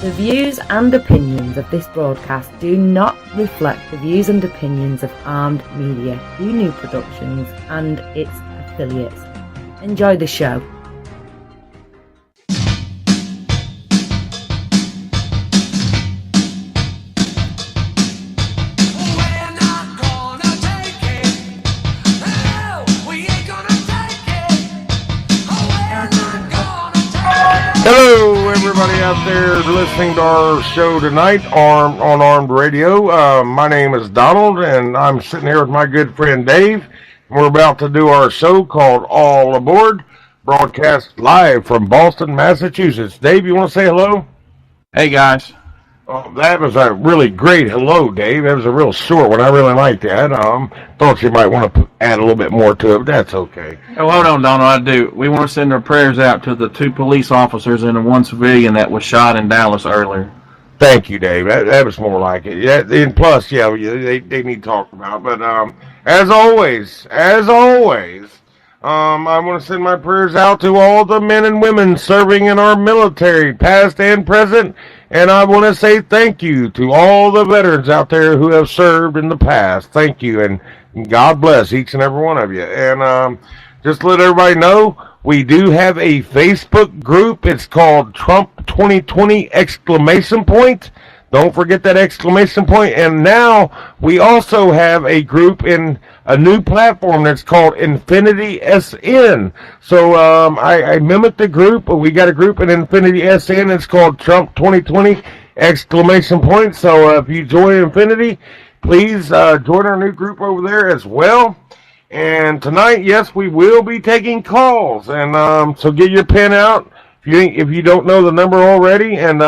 The views and opinions of this broadcast do not reflect the views and opinions of Armed Media, New Productions and its affiliates. Enjoy the show. Hello, everybody out there listening to our show tonight on Armed Radio. My name is Donald, and I'm sitting here with my good friend Dave. We're about to do our show called All Aboard, broadcast live from Boston, Massachusetts. Dave, you want to say hello? Hey, guys. Oh, that was a really great hello, Dave. That was a real short one. I really liked that. Thought you might want to add a little bit more to it, but that's okay. Oh, hold on, Donald. I do. We want to send our prayers out to the 2 police officers and the 1 civilian that was shot in Dallas earlier. Thank you, Dave. That was more like it. Yeah, and plus, yeah, they need to talk about. But as always, I want to send my prayers out to all the men and women serving in our military, past and present. And I want to say thank you to all the veterans out there who have served in the past. Thank you, and God bless each and every one of you. And just to let everybody know, we do have a Facebook group. It's called Trump 2020 ! Don't forget that exclamation point. And now we also have a group in a new platform that's called Infinity SN. So I mimicked the group, but we got a group in Infinity SN. It's called Trump 2020 ! So if you join Infinity, please join our new group over there as well. And tonight, yes, we will be taking calls. And so get your pen out if you don't know the number already. And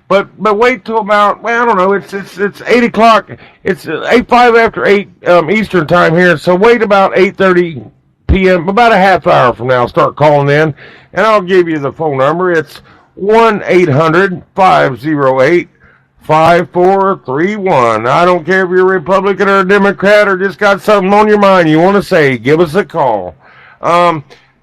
But wait till about, well, I don't know, it's 8 o'clock, it's 8:05 after 8 Eastern time here, so wait about 8:30 p.m., about a half hour from now, start calling in, and I'll give you the phone number. It's 1-800-508-5431. I don't care if you're a Republican or a Democrat or just got something on your mind you want to say, give us a call.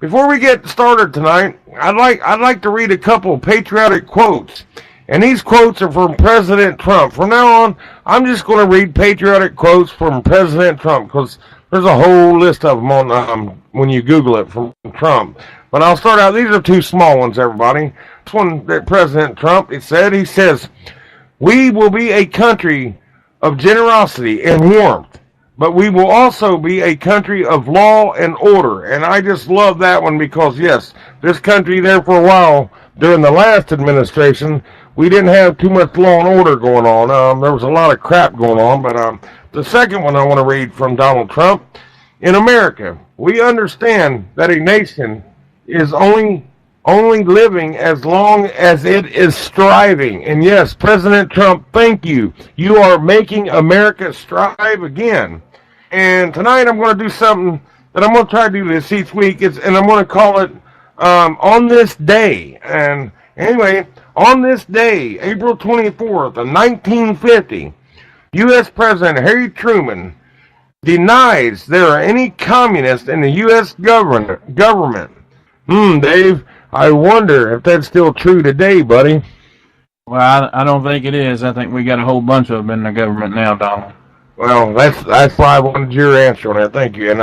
Before we get started tonight, I'd like to read a couple of patriotic quotes. And these quotes are from President Trump. From now on, I'm just going to read patriotic quotes from President Trump because there's a whole list of them on when you Google it from Trump. But I'll start out. These are 2 small ones, everybody. This one that President Trump, he says, "We will be a country of generosity and warmth, but we will also be a country of law and order." And I just love that one because, yes, this country there for a while during the last administration, we didn't have too much law and order going on. There was a lot of crap going on. But the second one I want to read from Donald Trump. "In America, we understand that a nation is only living as long as it is striving." And yes, President Trump, thank you. You are making America strive again. And tonight I'm going to do something that I'm going to try to do this each week. And I'm going to call it On This Day. And anyway, on this day, April 24th of 1950, U.S. President Harry Truman denies there are any communists in the U.S. government. Dave, I wonder if that's still true today, buddy. Well, I don't think it is. I think we got a whole bunch of them in the government now, Donald. Well, that's why I wanted your answer on that. Thank you. And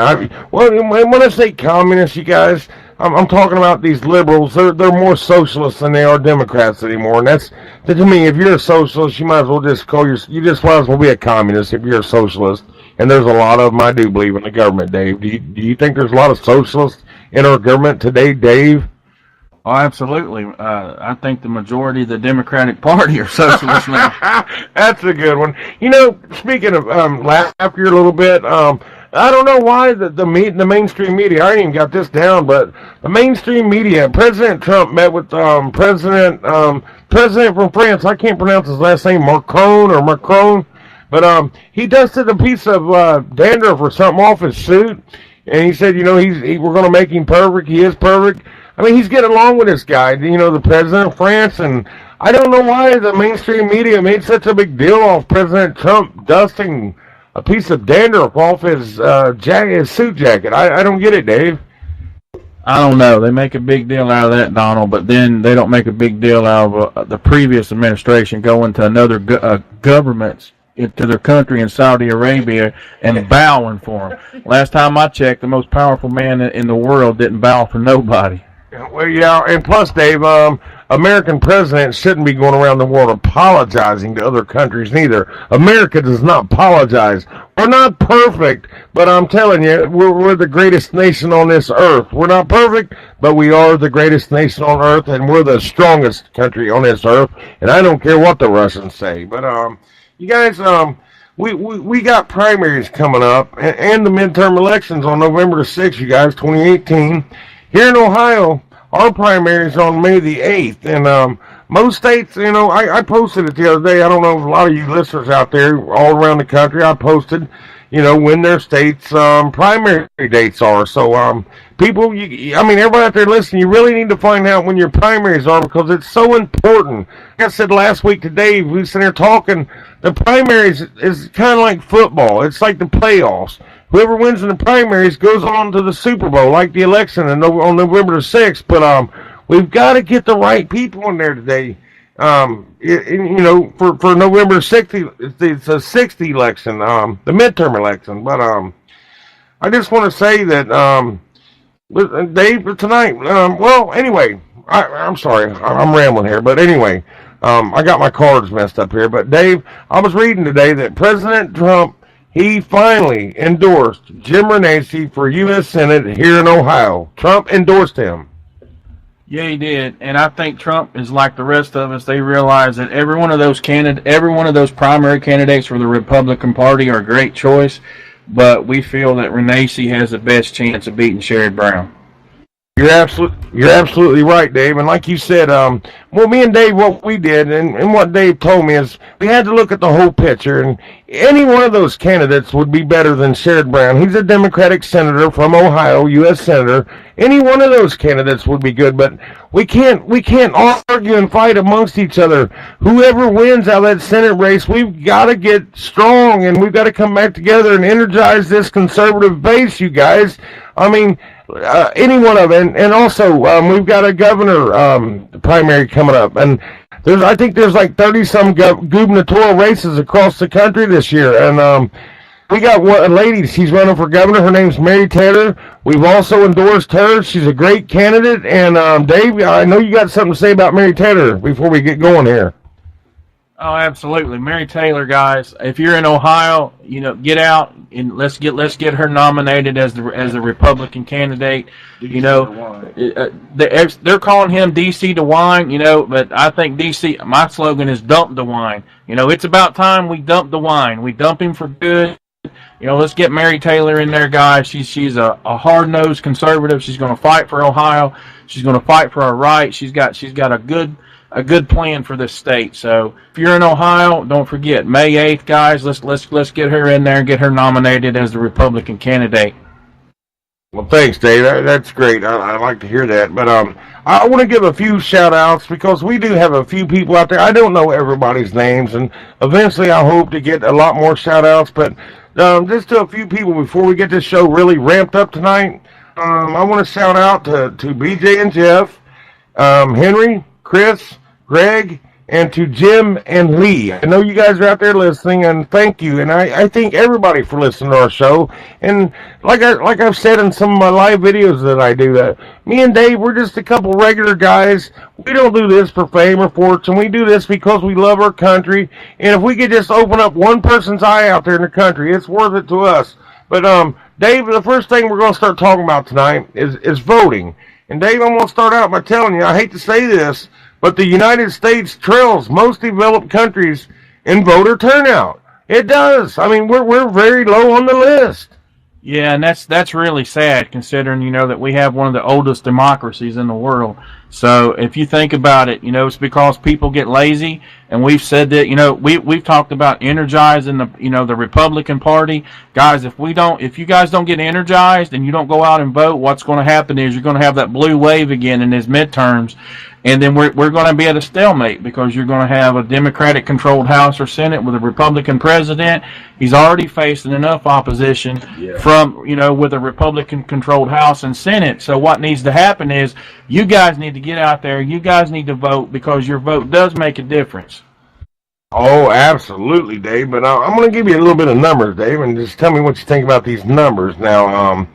when I say communists, you guys, I'm talking about these liberals. They're more socialists than they are Democrats anymore. And that's to me, if you're a socialist, you might as well just you just might as well be a communist if you're a socialist. And there's a lot of them I do believe in the government, Dave. Do you think there's a lot of socialists in our government today, Dave? Oh, absolutely. I think the majority of the Democratic Party are socialists now. That's a good one. You know, speaking of laugh here a little bit, I don't know why the mainstream media, I ain't even got this down, but the mainstream media, President Trump met with President from France, I can't pronounce his last name, Macron, but he dusted a piece of dandruff or something off his suit, and he said, you know, we're going to make him perfect, he is perfect. I mean, he's getting along with this guy, you know, the president of France, and I don't know why the mainstream media made such a big deal off President Trump dusting a piece of dandruff off his suit jacket. I don't get it, Dave. I don't know. They make a big deal out of that, Donald, but then they don't make a big deal out of the previous administration going to another government into their country in Saudi Arabia and bowing for them. Last time I checked, the most powerful man in the world didn't bow for nobody. Well, yeah, and plus, Dave, American presidents shouldn't be going around the world apologizing to other countries neither. America does not apologize. We're not perfect, but I'm telling you, we're the greatest nation on this earth. We're not perfect, but we are the greatest nation on earth, and we're the strongest country on this earth. And I don't care what the Russians say. But you guys, we got primaries coming up, and the midterm elections on November the 6th. You guys, 2018. Here in Ohio, our primary is on May the 8th, and most states, I posted it the other day. I don't know if a lot of you listeners out there all around the country, I posted, when their states' primary dates are. So, people, everybody out there listening, you really need to find out when your primaries are because it's so important. Like I said last week to Dave, we were sitting there talking, the primaries is kind of like football. It's like the playoffs. Whoever wins in the primaries goes on to the Super Bowl, like the election on November the 6th. But we've got to get the right people in there today. For November 6th, it's a 6th election, the midterm election. But I just want to say that, Dave, tonight, anyway, I'm sorry, I'm rambling here. But anyway, I got my cards messed up here. But Dave, I was reading today that President Trump, he finally endorsed Jim Renacci for U.S. Senate here in Ohio. Trump endorsed him. Yeah, he did, and I think Trump is like the rest of us. They realize that every one of those primary candidates for the Republican Party are a great choice, but we feel that Renacci has the best chance of beating Sherrod Brown. You're absolutely right, Dave. And like you said, me and Dave, what we did, and what Dave told me is we had to look at the whole picture, and any one of those candidates would be better than Sherrod Brown. He's a Democratic senator from Ohio, U.S. senator. Any one of those candidates would be good, but we can't argue and fight amongst each other. Whoever wins out of that Senate race, we've got to get strong, and we've got to come back together and energize this conservative base, you guys. Any one of them, and also we've got a governor primary coming up, and I think there's like 30-some gubernatorial races across the country this year, and we got a lady, she's running for governor, her name's Mary Taylor. We've also endorsed her. She's a great candidate, and Dave, I know you got something to say about Mary Taylor before we get going here. Oh, absolutely. Mary Taylor, guys, if you're in Ohio, get out and let's get her nominated as the Republican candidate. They're calling him DC DeWine, but I think DC, my slogan is dump DeWine. It's about time we dump DeWine. We dump him for good. Let's get Mary Taylor in there, guys. She's a hard-nosed conservative. She's going to fight for Ohio. She's going to fight for our rights. She's got a good plan for this state. So if you're in Ohio, don't forget May 8th, guys. Let's get her in there and get her nominated as the Republican candidate. Well, thanks, Dave. That's great. I like to hear that. But I want to give a few shout-outs because we do have a few people out there. I don't know everybody's names, and eventually I hope to get a lot more shout-outs. But just to a few people before we get this show really ramped up tonight, I want to shout out to BJ and Jeff, Henry, Chris, Greg, and to Jim and Lee. I know you guys are out there listening, and thank you. And I thank everybody for listening to our show. And like I've said in some of my live videos that I do, that me and Dave, we're just a couple regular guys. We don't do this for fame or fortune. We do this because we love our country. And if we could just open up one person's eye out there in the country, it's worth it to us. But Dave, the first thing we're going to start talking about tonight is voting. And Dave, I'm going to start out by telling you, I hate to say this, but the United States trails most developed countries in voter turnout. It does. We're very low on the list. Yeah, and that's really sad considering, that we have one of the oldest democracies in the world. So if you think about it, it's because people get lazy, and we've said that, we've talked about energizing the Republican Party. Guys, if you guys don't get energized and you don't go out and vote, what's going to happen is you're going to have that blue wave again in these midterms, and then we're going to be at a stalemate because you're going to have a Democratic-controlled House or Senate with a Republican president. He's already facing enough opposition from, with a Republican-controlled House and Senate. So what needs to happen is you guys need to get out there. You guys need to vote because your vote does make a difference. Oh, absolutely, Dave. But I'm going to give you a little bit of numbers, Dave, and just tell me what you think about these numbers. Now,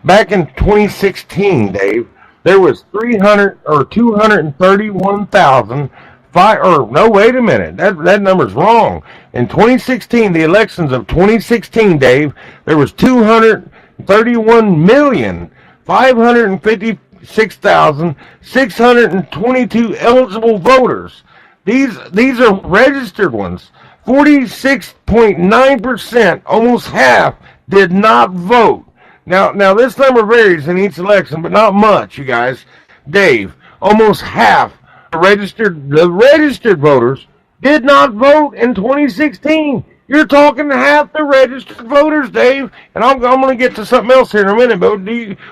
back in 2016, Dave, there was 231,000. No, wait a minute. That number's wrong. In 2016, the elections of 2016, Dave, there was 231,556,622 eligible voters. These are registered ones. 46.9%, almost half, did not vote. Now this number varies in each election, but not much, you guys. Dave, almost half the registered voters did not vote in 2016. You're talking half the registered voters, Dave. And I'm going to get to something else here in a minute, but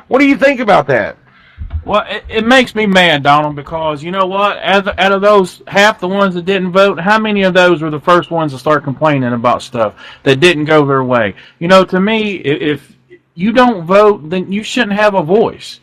what do you think about that? Well, it makes me mad, Donald, because you know what? Out of those, half the ones that didn't vote, how many of those were the first ones to start complaining about stuff that didn't go their way? To me, if you don't vote, then you shouldn't have a voice.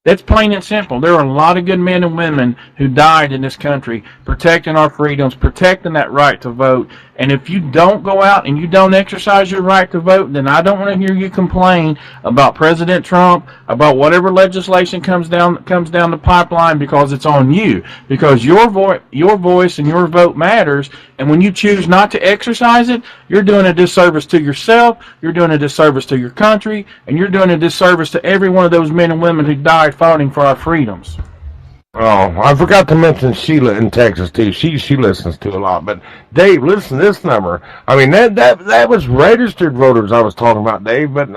That's plain and simple. There are a lot of good men and women who died in this country protecting our freedoms, protecting that right to vote. And if you don't go out and you don't exercise your right to vote, then I don't want to hear you complain about President Trump, about whatever legislation comes down the pipeline, because it's on you. Because your voice and your vote matters. And when you choose not to exercise it, you're doing a disservice to yourself, you're doing a disservice to your country, and you're doing a disservice to every one of those men and women who died fighting for our freedoms. Oh, I forgot to mention Sheila in Texas too. She listens to a lot. But Dave, listen to this number. I mean that was registered voters I was talking about, Dave. But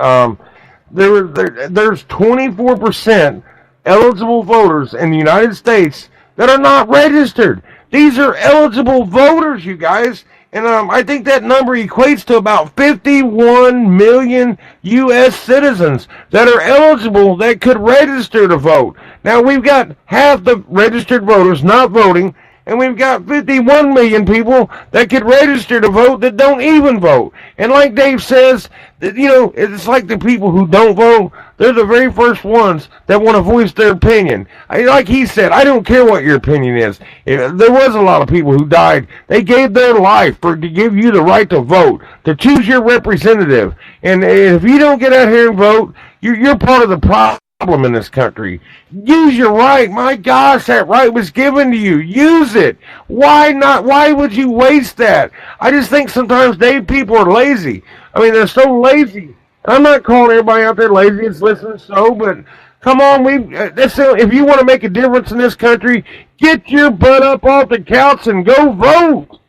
there's 24% eligible voters in the United States that are not registered. These are eligible voters, you guys. And I think that number equates to about 51 million U.S. citizens that are eligible that could register to vote. Now, we've got half the registered voters not voting, and we've got 51 million people that could register to vote that don't even vote. And like Dave says, it's like the people who don't vote, they're the very first ones that want to voice their opinion. Like he said, I don't care what your opinion is. There was a lot of people who died. They gave their life to give you the right to vote, to choose your representative. And if you don't get out here and vote, you're part of the problem in this country. Use your right. My gosh, that right was given to you. Use it. Why not? Why would you waste that? I just think sometimes, Dave, people are lazy. I mean, they're so lazy. I'm not calling everybody out there lazy. It's listening so, but come on, if you want to make a difference in this country, get your butt up off the couch and go vote.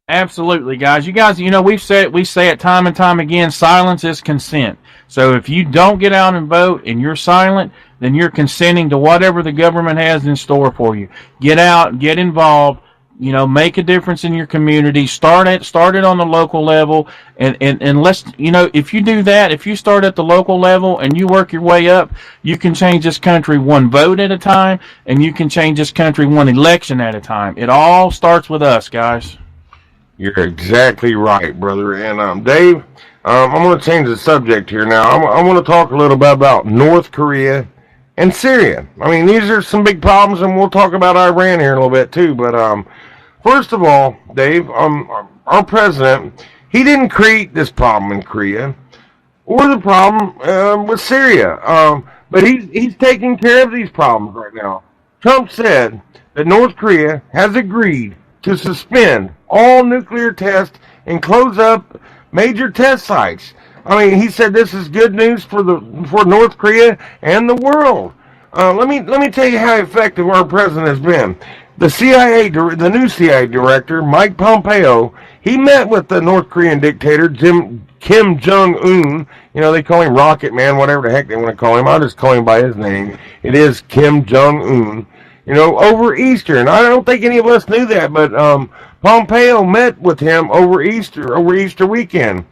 Absolutely, guys. You guys, we say it time and time again, silence is consent. So if you don't get out and vote and you're silent, then you're consenting to whatever the government has in store for you. Get out, get involved, make a difference in your community. Start it on the local level, and let's, if you do that, if you start at the local level and you work your way up, you can change this country one vote at a time, and you can change this country one election at a time. It all starts with us, guys. You're exactly right, brother. And Dave, I'm going to change the subject here now. I want to talk a little bit about North Korea and Syria. I mean, these are some big problems, and we'll talk about Iran here in a little bit too. But first of all, Dave, our president, he didn't create this problem in Korea or the problem with Syria. But he's taking care of these problems right now. Trump said that North Korea has agreed to suspend all nuclear tests and close up major test sites. I mean, he said this is good news for North Korea and the world. Let me tell you how effective our president has been. the new CIA director, Mike Pompeo, he met with the North Korean dictator, Kim Jong-un. You know, they call him Rocket Man, whatever the heck they want to call him. I'll just call him by his name. It is Kim Jong-un. You know, over Easter. And I don't think any of us knew that, but Pompeo met with him over Easter weekend,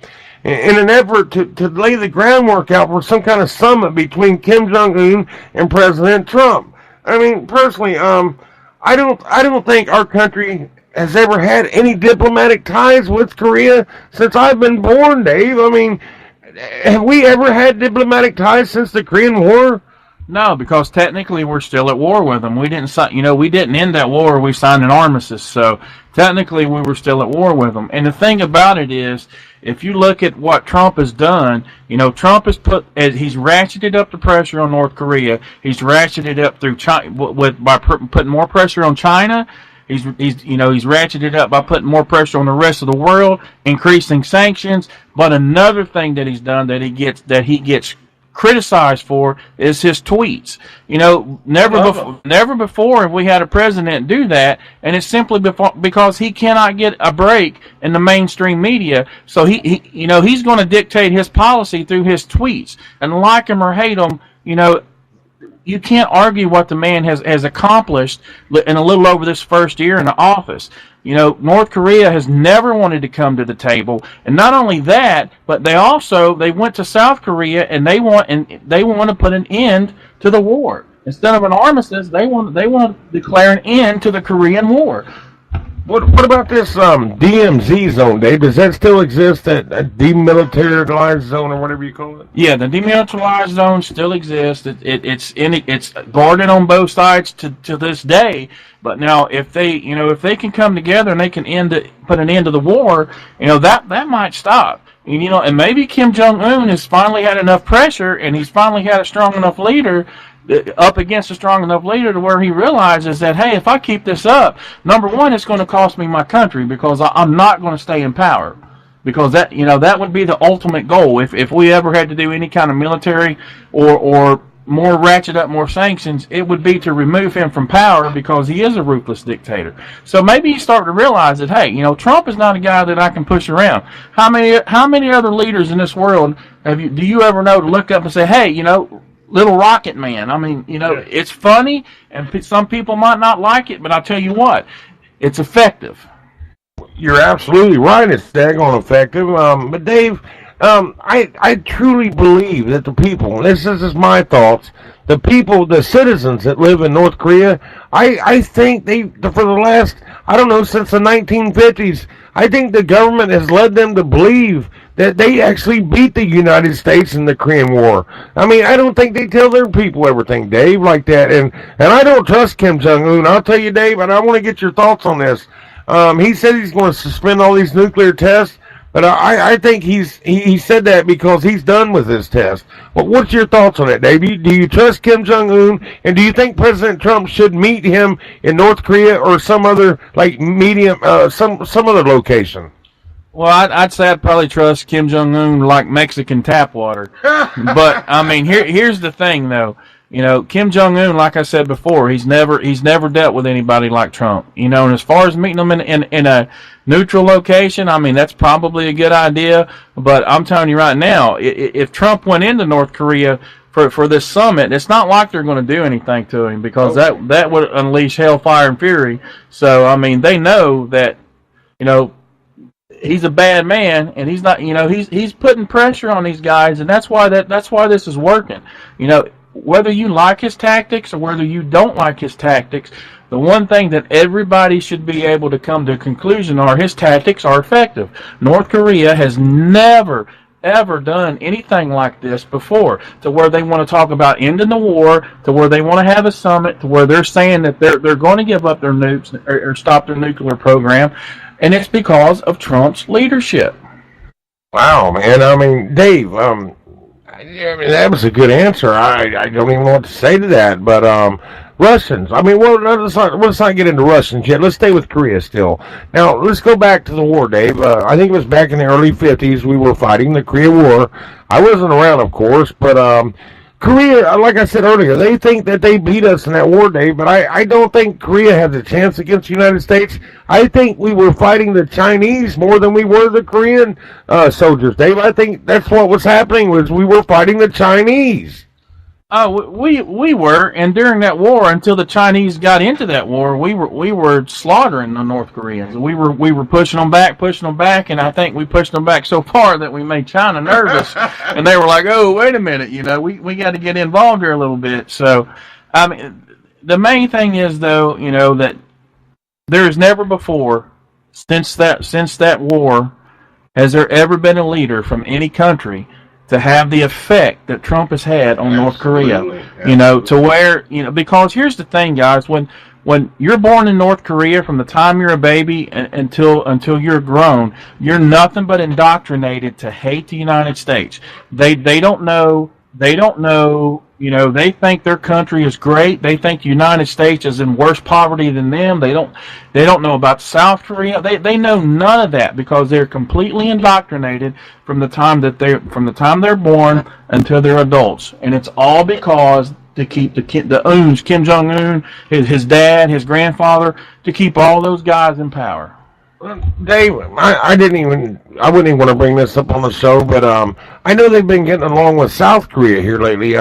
in an effort to lay the groundwork out for some kind of summit between Kim Jong-un and President Trump. I mean, personally, I don't think our country has ever had any diplomatic ties with Korea since I've been born, Dave. I mean, have we ever had diplomatic ties since the Korean War? No, because technically we're still at war with them. We didn't end that war. We signed an armistice, so technically we were still at war with them. And the thing about it is, if you look at what Trump has done, Trump has he's ratcheted up the pressure on North Korea. He's ratcheted up through China by putting more pressure on China. He's ratcheted up by putting more pressure on the rest of the world, increasing sanctions. But another thing that he's done that he gets criticized for is his tweets. Never before have we had a president do that, and it's simply because he cannot get a break in the mainstream media. So he's going to dictate his policy through his tweets, and like him or hate him, you can't argue what the man has accomplished in a little over this first year in the office. North Korea has never wanted to come to the table, and not only that, but they went to South Korea and they want to put an end to the war. Instead of an armistice, they want to declare an end to the Korean War. What about this DMZ zone, Dave? Does that still exist? That demilitarized zone, or whatever you call it? Yeah, the demilitarized zone still exists. It's guarded on both sides to this day. But now, if they can come together and they can put an end to the war, that might stop. And maybe Kim Jong-un has finally had enough pressure, and he's finally had a strong enough leader up against a strong enough leader to where he realizes that, hey, if I keep this up, number one, it's going to cost me my country, because I'm not going to stay in power. Because that would be the ultimate goal. If we ever had to do any kind of military or more ratchet up more sanctions, it would be to remove him from power, because he is a ruthless dictator. So maybe you start to realize that, hey, Trump is not a guy that I can push around. How many other leaders in this world do you ever know to look up and say, hey, Little Rocket Man? I mean, it's funny, and some people might not like it, but I'll tell you what, it's effective. You're absolutely right. It's daggone effective. But Dave, I truly believe that the people, this is my thoughts, the citizens that live in North Korea, I think for the last, since the 1950s, I think the government has led them to believe that they actually beat the United States in the Korean War. I mean, I don't think they tell their people everything, Dave, like that. And I don't trust Kim Jong-un. I'll tell you, Dave, and I want to get your thoughts on this. He said he's going to suspend all these nuclear tests, but I think he said that because he's done with his test. Well, what's your thoughts on that, Dave? Do you trust Kim Jong-un, and do you think President Trump should meet him in North Korea or some other some other location? Well, I'd say I'd probably trust Kim Jong-un like Mexican tap water. But I mean, here's the thing, though. Kim Jong-un, like I said before, he's never dealt with anybody like Trump. And as far as meeting them in a neutral location, I mean, that's probably a good idea. But I'm telling you right now, if Trump went into North Korea for this summit, it's not like they're going to do anything to him, because that would unleash hellfire and fury. So I mean, they know that he's a bad man, and he's not. He's putting pressure on these guys, and that's why this is working. Whether you like his tactics or whether you don't like his tactics, the one thing that everybody should be able to come to a conclusion are his tactics are effective. North Korea has never, ever done anything like this before, to where they want to talk about ending the war, to where they want to have a summit, to where they're saying that they're going to give up their nukes or stop their nuclear program, and it's because of Trump's leadership. Wow, man. I mean, Dave, that was a good answer. I don't even know what to say to that. But Russians, I mean, let's not get into Russians yet. Let's stay with Korea still. Now, let's go back to the war, Dave. I think it was back in the early 50s we were fighting the Korea War. I wasn't around, of course, but Korea, like I said earlier, they think that they beat us in that war, Dave, but I don't think Korea has a chance against the United States. I think we were fighting the Chinese more than we were the Korean soldiers, Dave. I think that's what was happening, was we were fighting the Chinese. Oh, we were, and during that war, until the Chinese got into that war, we were slaughtering the North Koreans. We were pushing them back, and I think we pushed them back so far that we made China nervous, and they were like, "Oh, wait a minute, we got to get involved here a little bit." So, I mean, the main thing is though, that there has never before, since that war, has there ever been a leader from any country to have the effect that Trump has had on North Korea, to where, because here's the thing, guys, when you're born in North Korea, from the time you're a baby until you're grown, you're nothing but indoctrinated to hate the United States. They don't know, they think their country is great. They think the United States is in worse poverty than them. They don't know about South Korea. They know none of that because they're completely indoctrinated from the time they're born until they're adults. And it's all because to keep the Uns, Kim Jong-un, his dad, his grandfather, to keep all those guys in power. Dave, I wouldn't even want to bring this up on the show, but I know they've been getting along with South Korea here lately.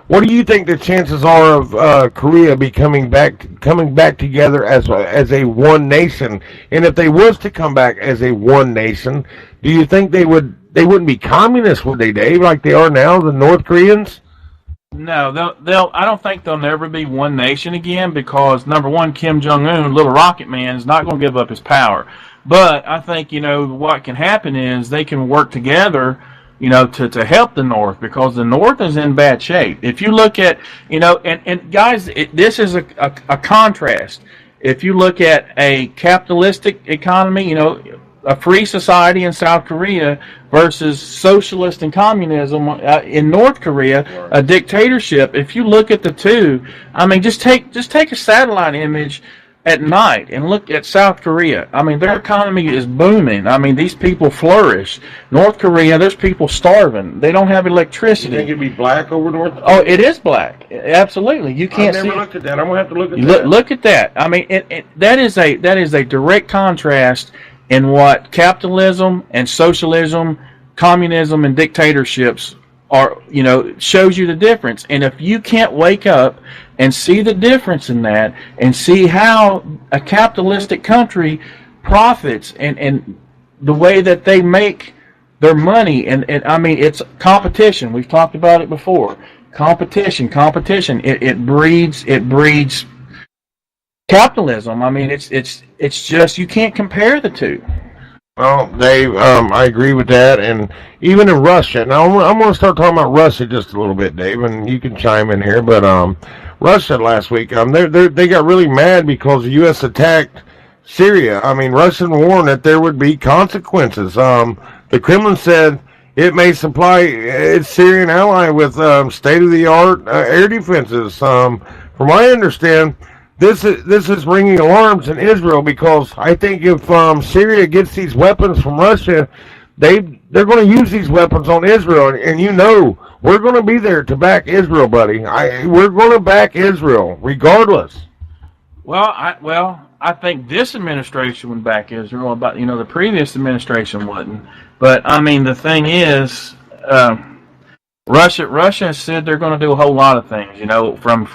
What do you think the chances are of Korea coming back together as a one nation? And if they was to come back as a one nation, do you think they wouldn't be communists, would they, Dave, like they are now, the North Koreans? No, I don't think they'll never be one nation again because, number one, Kim Jong-un, little rocket man, is not going to give up his power. But I think, what can happen is they can work together, to help the North, because the North is in bad shape. If you look at, and guys, this is a contrast. If you look at a capitalistic economy, a free society in South Korea versus socialist and communism in North Korea, a dictatorship. If you look at the two, I mean, just take a satellite image at night and look at South Korea. I mean, their economy is booming. I mean, these people flourish. North Korea, there's people starving. They don't have electricity. You think it'd be black over North Korea? Oh, it is black. Absolutely. You can't see. I've never looked at that. I'm gonna have to look at that. Look at that. I mean, that is a direct contrast in what capitalism and socialism, communism and dictatorships are, shows you the difference. And if you can't wake up and see the difference in that and see how a capitalistic country profits and the way that they make their money, and I mean, it's competition. We've talked about it before. Competition. It breeds capitalism. I mean, it's just, you can't compare the two. Well, Dave, I agree with that, and even in Russia. Now, I'm going to start talking about Russia just a little bit, Dave, and you can chime in here. But Russia last week, they got really mad because the U.S. attacked Syria. I mean, Russia warned that there would be consequences. The Kremlin said it may supply its Syrian ally with state-of-the-art air defenses. From what I understand, this is ringing alarms in Israel, because I think if Syria gets these weapons from Russia, they're going to use these weapons on Israel, and we're going to be there to back Israel, buddy. We're going to back Israel regardless. Well, I think this administration would back Israel. But the previous administration wouldn't. But I mean, the thing is, Russia said they're going to do a whole lot of things. From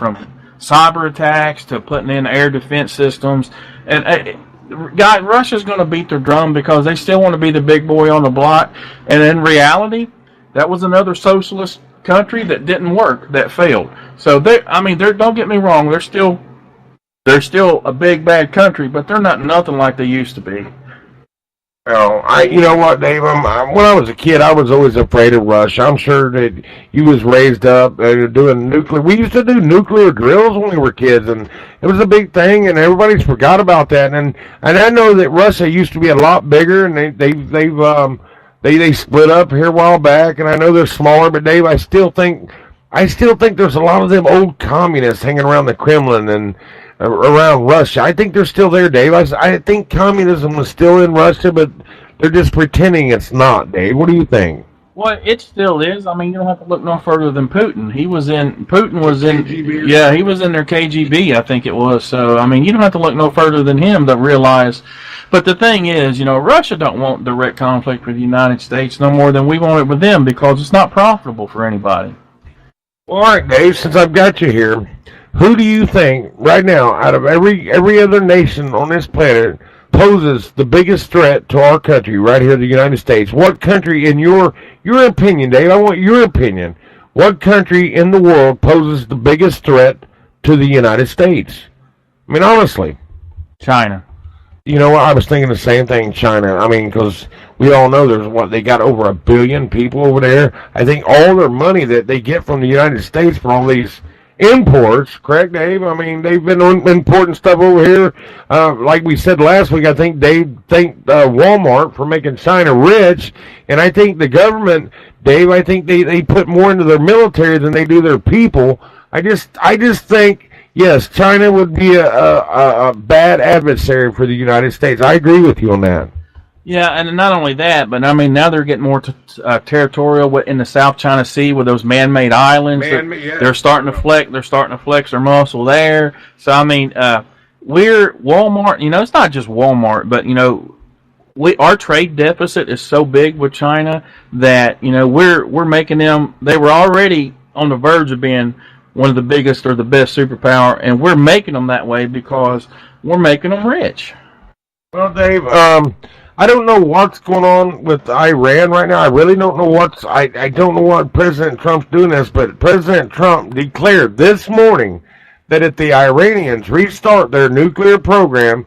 cyber attacks to putting in air defense systems, and Russia's going to beat their drum because they still want to be the big boy on the block. And in reality, that was another socialist country that didn't work, that failed. So don't get me wrong, they're still a big bad country, but they're not nothing like they used to be. Oh, you know what, Dave? When I was a kid, I was always afraid of Russia. I'm sure that you was raised up doing nuclear. We used to do nuclear drills when we were kids, and it was a big thing, and everybody's forgot about that. And I know that Russia used to be a lot bigger, and they split up here a while back, and I know they're smaller. But Dave, I still think there's a lot of them old communists hanging around the Kremlin and around Russia. I think they're still there, Dave. I think communism is still in Russia, but they're just pretending it's not, Dave. What do you think? Well, it still is. I mean, you don't have to look no further than Putin. Putin was in, KGB. yeah, he was in their KGB, I think it was. So, I mean, you don't have to look no further than him to realize. But the thing is, Russia don't want direct conflict with the United States no more than we want it with them because it's not profitable for anybody. Well, all right, Dave, since I've got you here, who do you think right now, out of every other nation on this planet, poses the biggest threat to our country right here in the United States? What country, in your opinion, Dave, I want your opinion, what country in the world poses the biggest threat to the United States? I mean, honestly. China. You know what? I was thinking the same thing, China. I mean, because we all know they got over 1 billion people over there. I think all their money that they get from the United States for all these imports, correct, Dave? I mean, they've been importing stuff over here. Like we said last week, I think Dave thanked Walmart for making China rich, and I think the government, Dave, I think they put more into their military than they do their people. I just think, yes, China would be a bad adversary for the United States. I agree with you on that. Yeah, and not only that, but I mean now they're getting more territorial in the South China Sea with those man-made islands. Yeah. They're starting to flex. They're starting to flex their muscle there. So I mean, we're Walmart. It's not just Walmart, but our trade deficit is so big with China that we're making them. They were already on the verge of being one of the biggest or the best superpower, and we're making them that way because we're making them rich. Well, Dave, I don't know what's going on with Iran right now. I really don't know I don't know what President Trump's doing this, but President Trump declared this morning that if the Iranians restart their nuclear program,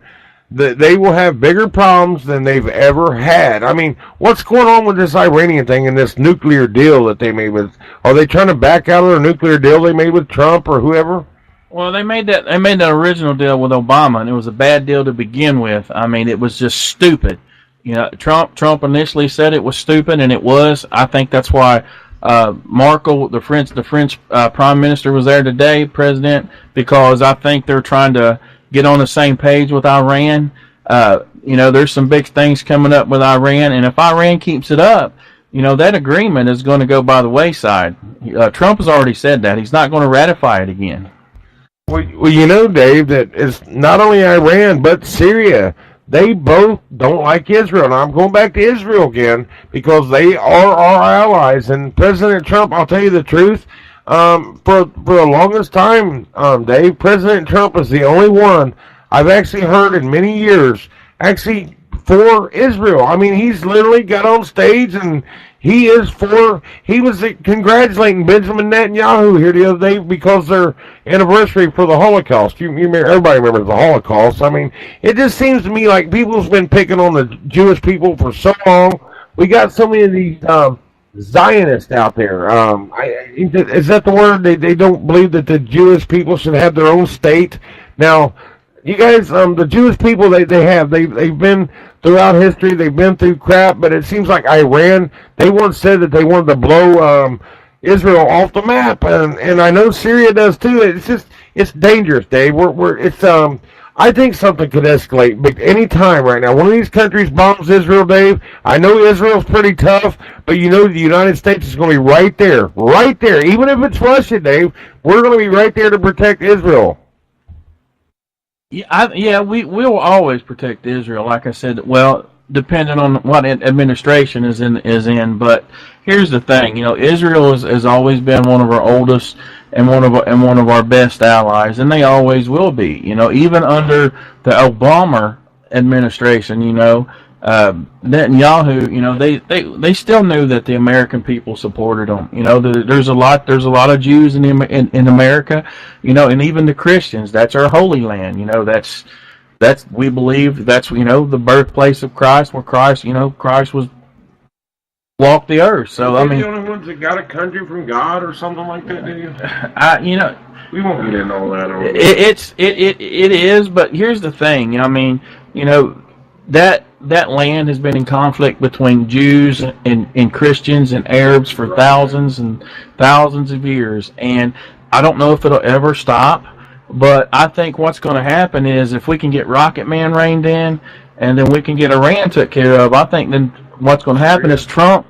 that they will have bigger problems than they've ever had. I mean, what's going on with this Iranian thing and this nuclear deal that they made with? Are they trying to back out of their nuclear deal they made with Trump or whoever? Well, they made that original deal with Obama, and it was a bad deal to begin with. I mean, it was just stupid. Trump initially said it was stupid, and it was. I think that's why Merkel, the French Prime Minister, was there today, President, because I think they're trying to get on the same page with Iran. There's some big things coming up with Iran, and if Iran keeps it up, that agreement is going to go by the wayside. Trump has already said that. He's not going to ratify it again. Well, Dave, that it's not only Iran, but Syria. They both don't like Israel. Now, I'm going back to Israel again because they are our allies. And President Trump, I'll tell you the truth, for the longest time, Dave, President Trump is the only one I've actually heard in many years actually for Israel. I mean, he's literally got on stage and he was congratulating Benjamin Netanyahu here the other day because their anniversary for the Holocaust. Everybody remembers the Holocaust. I mean, it just seems to me like people's been picking on the Jewish people for so long. We got so many of these Zionists out there. Is that the word? They don't believe that the Jewish people should have their own state. Now, you guys, the Jewish people, they've been throughout history, they've been through crap, but it seems like Iran, they once said that they wanted to blow Israel off the map, and I know Syria does too. It's dangerous, Dave. I think something could escalate but any time right now. One of these countries bombs Israel, Dave. I know Israel's pretty tough, but the United States is going to be right there. Even if it's Russia, Dave, we're going to be right there to protect Israel. Yeah, we will always protect Israel. Like I said, well, depending on what administration is in. But here's the thing, Israel has always been one of our oldest and one of our best allies, and they always will be. Even under the Obama administration, Netanyahu, they still knew that the American people supported them. There's a lot of Jews in America, and even the Christians. That's our Holy Land. That's we believe that's the birthplace of Christ, where Christ was walked the earth. So I mean, the only ones that got a country from God or something like that, do you? We won't get into all that. It is, but here's the thing. That land has been in conflict between Jews and Christians and Arabs for thousands and thousands of years, and I don't know if it'll ever stop. But I think what's going to happen is if we can get Rocket Man reined in, and then we can get Iran took care of, I think then what's going to happen is Trump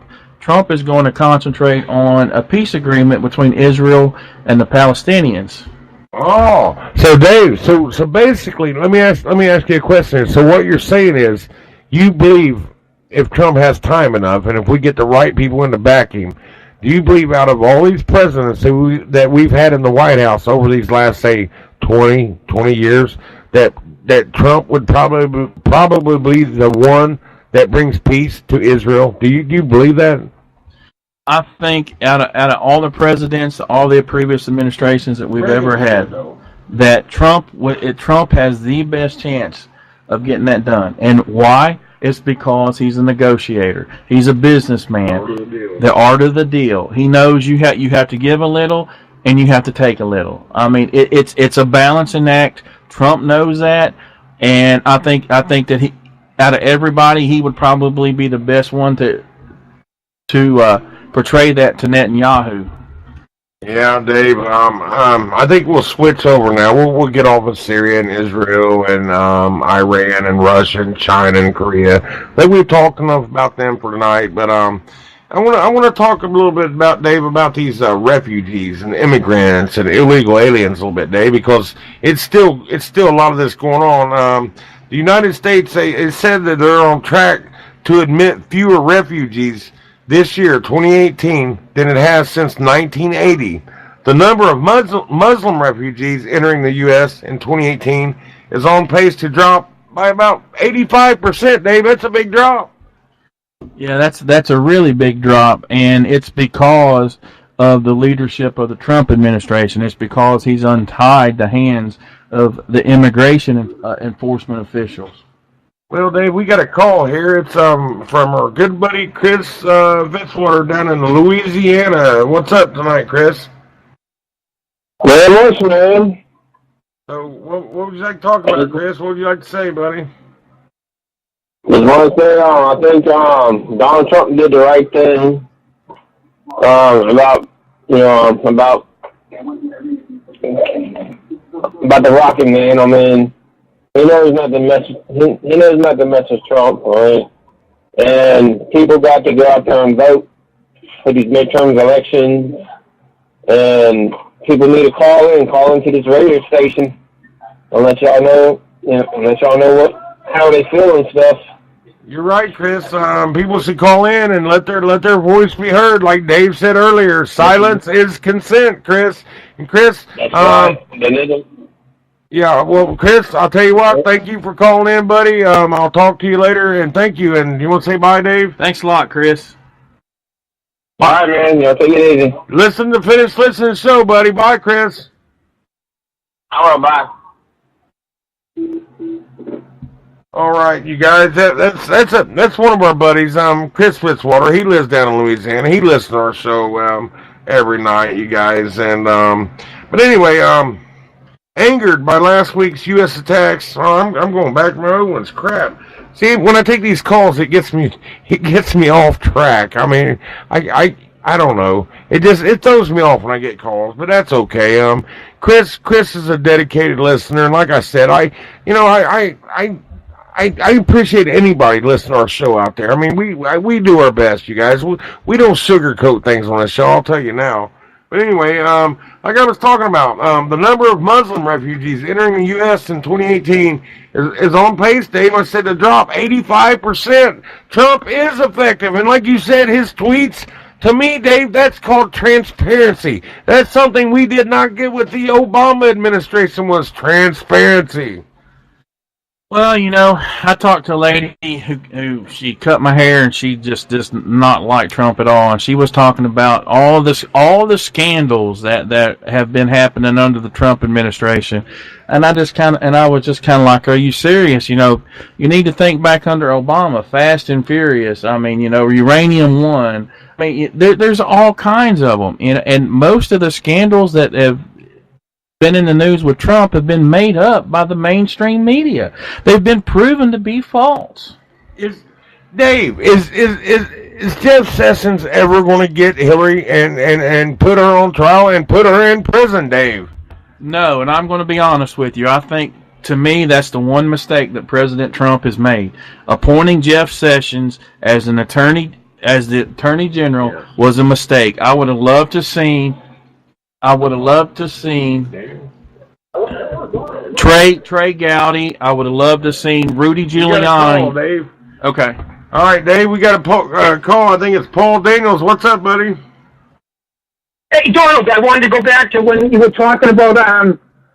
Trump is going to concentrate on a peace agreement between Israel and the Palestinians. Oh, so Dave, so basically, let me ask you a question. So what you're saying is, you believe if Trump has time enough, and if we get the right people in to back him, do you believe out of all these presidents that we've had in the White House over these last, say, 20 years, that Trump would probably be the one that brings peace to Israel? Do you believe that? I think out of all the presidents, all the previous administrations that we've ever had, that Trump has the best chance of getting that done. And why? It's because he's a negotiator. He's a businessman. The art of the deal. He knows you have to give a little and you have to take a little. I mean, it's a balancing act. Trump knows that, and I think that he, out of everybody, he would probably be the best one to portray that to Netanyahu. Yeah, Dave. I think we'll switch over now. We'll get off of Syria and Israel and Iran and Russia and China and Korea. I think we've talked enough about them for tonight. But I want to talk a little bit about, Dave, about these refugees and immigrants and illegal aliens a little bit, Dave, because it's still a lot of this going on. The United States, it said that they're on track to admit fewer refugees this year, 2018, than it has since 1980. The number of Muslim refugees entering the U.S. in 2018 is on pace to drop by about 85%, Dave. That's a big drop. Yeah, that's a really big drop, and it's because of the leadership of the Trump administration. It's because he's untied the hands of the immigration enforcement officials. Well, Dave, we got a call here. It's from our good buddy Chris Fitzwater down in Louisiana. What's up tonight, Chris? Very much, man. So, what would you like to talk about, Chris? What would you like to say, buddy? Just want to say, I think Donald Trump did the right thing about the Rocket Man. I mean, he knows not to mess. He knows not to mess with Trump, all right? And people got to go out there and vote for these midterm elections. And people need to call into this radio station and let y'all know, how they feel and stuff. You're right, Chris. People should call in and let their voice be heard. Like Dave said earlier, silence is consent, Chris. And Chris, that's right. Yeah, well, Chris, I'll tell you what, thank you for calling in, buddy. I'll talk to you later, and thank you. And you want to say bye, Dave? Thanks a lot, Chris. All right, man. Y'all take it easy. Finish listening to the show, buddy. Bye, Chris. All right, bye. All right, you guys. That's one of our buddies. Chris Fitzwater. He lives down in Louisiana. He listens to our show every night, you guys. And but anyway, angered by last week's U.S. attacks. Oh, I'm going back to my old ones. Crap. See, when I take these calls, it gets me off track. I mean, I don't know. It throws me off when I get calls, but that's okay. Chris is a dedicated listener, and like I said, I appreciate anybody listening to our show out there. I mean, we do our best, you guys. We don't sugarcoat things on this show. I'll tell you now. But anyway, like I was talking about, the number of Muslim refugees entering the U.S. in 2018 is on pace, Dave. I said to drop 85%. Trump is effective. And like you said, his tweets, to me, Dave, that's called transparency. That's something we did not get with the Obama administration, was transparency. Well, I talked to a lady who she cut my hair, and she just does not like Trump at all. And she was talking about all the scandals that have been happening under the Trump administration. And I was just kind of like, are you serious? You need to think back under Obama, Fast and Furious. I mean, Uranium One. I mean, there's all kinds of them. And most of the scandals that have been in the news with Trump have been made up by the mainstream media. They've been proven to be false. Is Jeff Sessions ever going to get Hillary and put her on trial and put her in prison, Dave? No, and I'm going to be honest with you. I think, to me, that's the one mistake that President Trump has made. Appointing Jeff Sessions as an attorney as the Attorney General was a mistake. I would have loved to seen Trey Gowdy. I would have loved to seen Rudy Giuliani. Call, Dave. Okay. All right, Dave, we got a call. I think it's Paul Daniels. What's up, buddy? Hey, Donald, I wanted to go back to when you were talking about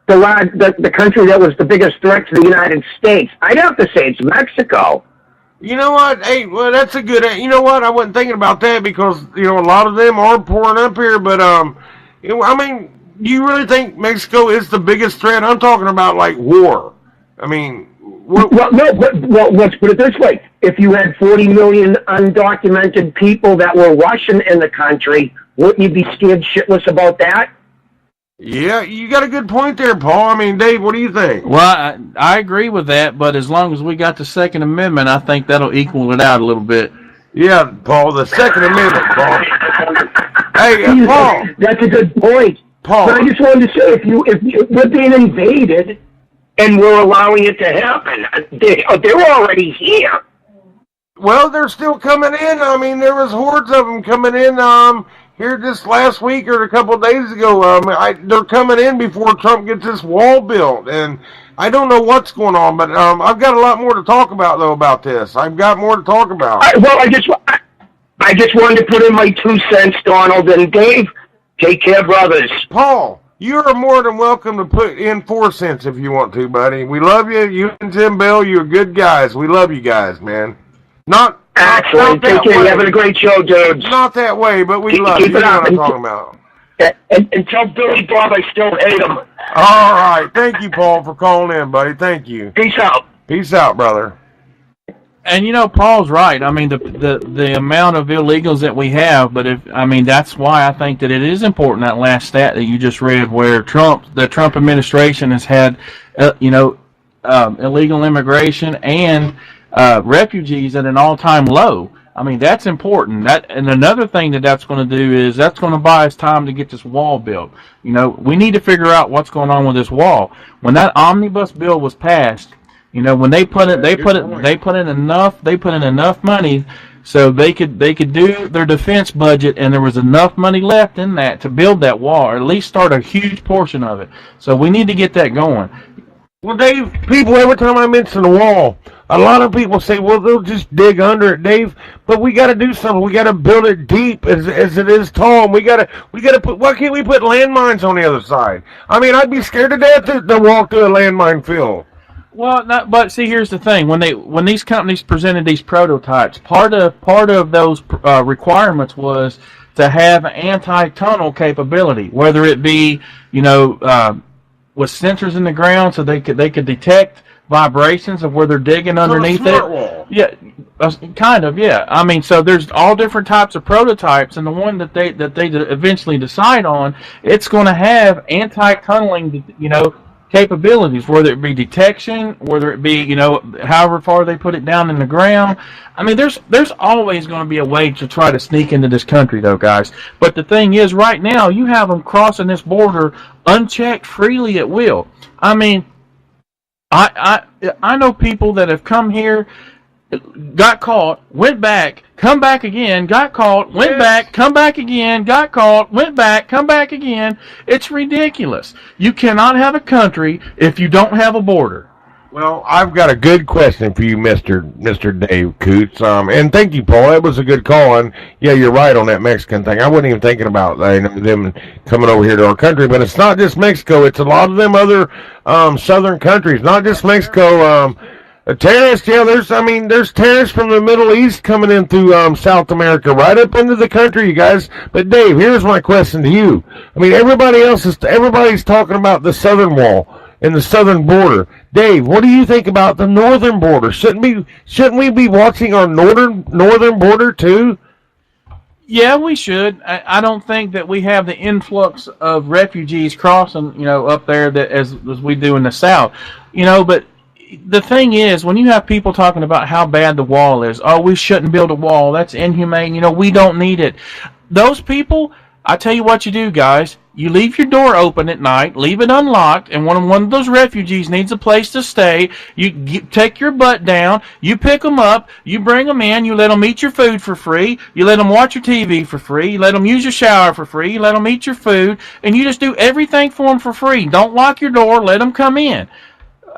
the country that was the biggest threat to the United States. I'd have to say it's Mexico. You know what? Hey, well, that's a good. You know what? I wasn't thinking about that because a lot of them are pouring up here. But I mean, do you really think Mexico is the biggest threat? I'm talking about like war. I mean, let's put it this way: if you had 40 million undocumented people that were Russian in the country, wouldn't you be scared shitless about that? Yeah, you got a good point there, Paul. I mean, Dave, what do you think? Well, I agree with that, but as long as we got the Second Amendment, I think that'll equal it out a little bit. Yeah, Paul, the Second Amendment, Paul. Hey, Paul. That's a good point. Paul. But I just wanted to say, if we're being invaded and we're allowing it to happen, they're already here. Well, they're still coming in. I mean, there was hordes of them coming in here just last week or a couple of days ago. They're coming in before Trump gets this wall built, and I don't know what's going on, but I've got a lot more to talk about, though, about this. I've got more to talk about. I just wanted to put in my 2 cents, Donald, and Dave, take care, brothers. Paul, you're more than welcome to put in 4 cents if you want to, buddy. We love you. You and Tim Bell, you're good guys. We love you guys, man. Excellent. Take care. You're having a great show, dudes. Not that way, but we love you. You know what I'm talking about. And tell Billy Bob I still hate him. All right. Thank you, Paul, for calling in, buddy. Thank you. Peace out. Peace out, brother. And Paul's right. I mean, the amount of illegals that we have, but that's why I think that it is important, that last stat that you just read, where the Trump administration has had, illegal immigration and refugees at an all-time low. I mean, that's important. And another thing that's going to do is that's going to buy us time to get this wall built. We need to figure out what's going on with this wall. When that omnibus bill was passed, when they put in enough money so they could do their defense budget, and there was enough money left in that to build that wall, or at least start a huge portion of it. So we need to get that going. Well, Dave, people, every time I mention the wall, a lot of people say, well, they'll just dig under it, Dave. But we got to do something. We got to build it deep as it is tall. And we got to put. Why can't we put landmines on the other side? I mean, I'd be scared to death to walk through a landmine field. Well, but see, here's the thing: when these companies presented these prototypes, part of those requirements was to have anti-tunnel capability, whether it be with sensors in the ground so they could detect vibrations of where they're digging underneath it. Wall. Yeah, kind of. Yeah, I mean, so there's all different types of prototypes, and the one that they eventually decide on, it's going to have anti-tunneling, capabilities, whether it be detection, whether it be however far they put it down in the ground. I mean, there's always going to be a way to try to sneak into this country, though, guys. But the thing is, right now you have them crossing this border unchecked freely at will. I mean, I know people that have come here, got caught, went back, come back again, got caught, went back, come back again, got caught, went back, come back again. It's ridiculous. You cannot have a country if you don't have a border. Well, I've got a good question for you, Mr. Dave Coots. And thank you, Paul. That was a good call. And yeah, you're right on that Mexican thing. I wasn't even thinking about them coming over here to our country. But it's not just Mexico. It's a lot of them other southern countries. Not just Mexico. Terrorists, yeah, there's terrorists from the Middle East coming in through South America, right up into the country, you guys. But Dave, here's my question to you. I mean, everybody's talking about the southern wall and the southern border. Dave, what do you think about the northern border? Shouldn't we be watching our northern border too? Yeah, we should. I don't think that we have the influx of refugees crossing, up there that as we do in the South. But the thing is, when you have people talking about how bad the wall is, we shouldn't build a wall, that's inhumane, we don't need it. Those people, I tell you what you do, guys. You leave your door open at night, leave it unlocked, and when one of those refugees needs a place to stay, take your butt down, you pick them up, you bring them in, you let them eat your food for free, you let them watch your TV for free, you let them use your shower for free, you let them eat your food, and you just do everything for them for free. Don't lock your door, let them come in.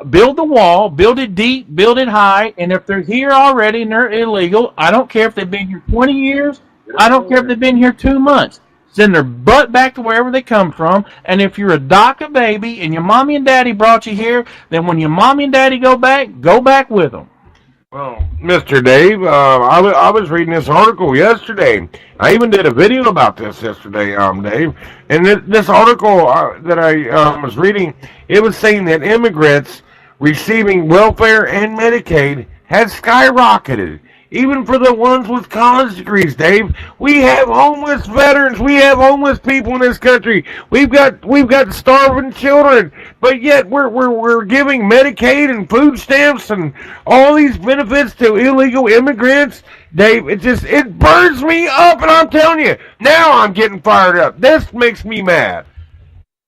Build the wall, build it deep, build it high, and if they're here already and they're illegal, I don't care if they've been here 20 years, I don't care if they've been here 2 months. Send their butt back to wherever they come from, and if you're a DACA baby and your mommy and daddy brought you here, then when your mommy and daddy go back with them. Well, Mr. Dave, I was reading this article yesterday. I even did a video about this yesterday, Dave. And this article that I was reading, it was saying that immigrants receiving welfare and Medicaid had skyrocketed. Even for the ones with college degrees, Dave. We have homeless veterans. We have homeless people in this country. We've got starving children, but yet we're giving Medicaid and food stamps and all these benefits to illegal immigrants. Dave, it burns me up, and I'm telling you, now I'm getting fired up. This makes me mad.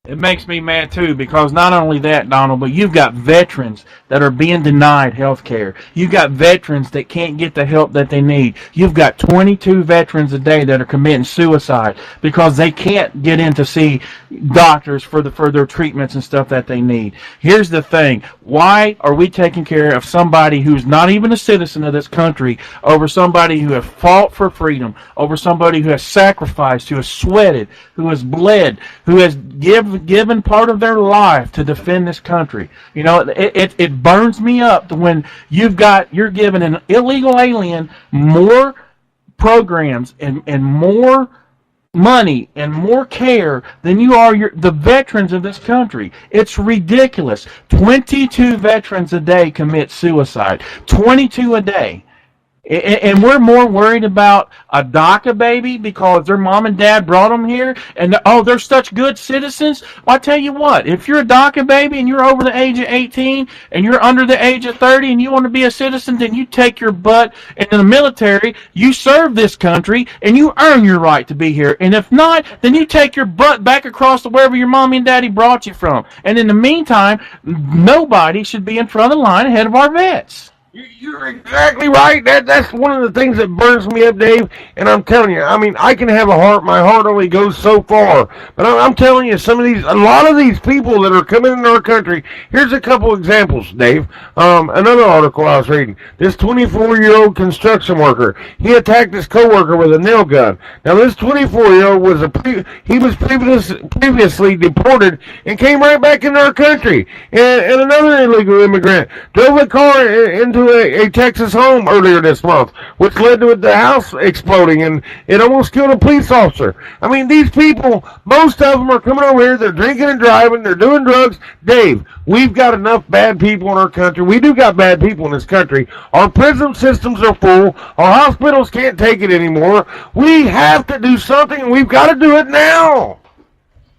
It makes me mad, too, because not only that, Donald, but you've got veterans that are being denied health care. You've got veterans that can't get the help that they need. You've got 22 veterans a day that are committing suicide because they can't get in to see doctors for their treatments and stuff that they need. Here's the thing. Why are we taking care of somebody who's not even a citizen of this country over somebody who has fought for freedom, over somebody who has sacrificed, who has sweated, who has bled, who has given part of their life to defend this country? You know, it burns me up when you're giving an illegal alien more programs and more money and more care than you are the veterans of this country. It's ridiculous. 22 veterans a day commit suicide. 22 a day. And we're more worried about a DACA baby because their mom and dad brought them here, and they're such good citizens. Well, I tell you what, if you're a DACA baby and you're over the age of 18 and you're under the age of 30 and you want to be a citizen, then you take your butt into the military, you serve this country, and you earn your right to be here. And if not, then you take your butt back across to wherever your mommy and daddy brought you from. And in the meantime, nobody should be in front of the line ahead of our vets. You're exactly right. That's one of the things that burns me up, Dave. And I'm telling you, I mean, I can have a heart. My heart only goes so far. But I'm telling you, a lot of these people that are coming into our country. Here's a couple examples, Dave. Another article I was reading. This 24-year-old construction worker, he attacked his coworker with a nail gun. Now, this 24-year-old was previously deported and came right back into our country. And another illegal immigrant drove a car into a Texas home earlier this month, which led to the house exploding, and it almost killed a police officer. I mean, these people, most of them are coming over here, they're drinking and driving, they're doing drugs. Dave, we've got enough bad people in our country. We do got bad people in this country. Our prison systems are full. Our hospitals can't take it anymore. We have to do something, and we've got to do it now.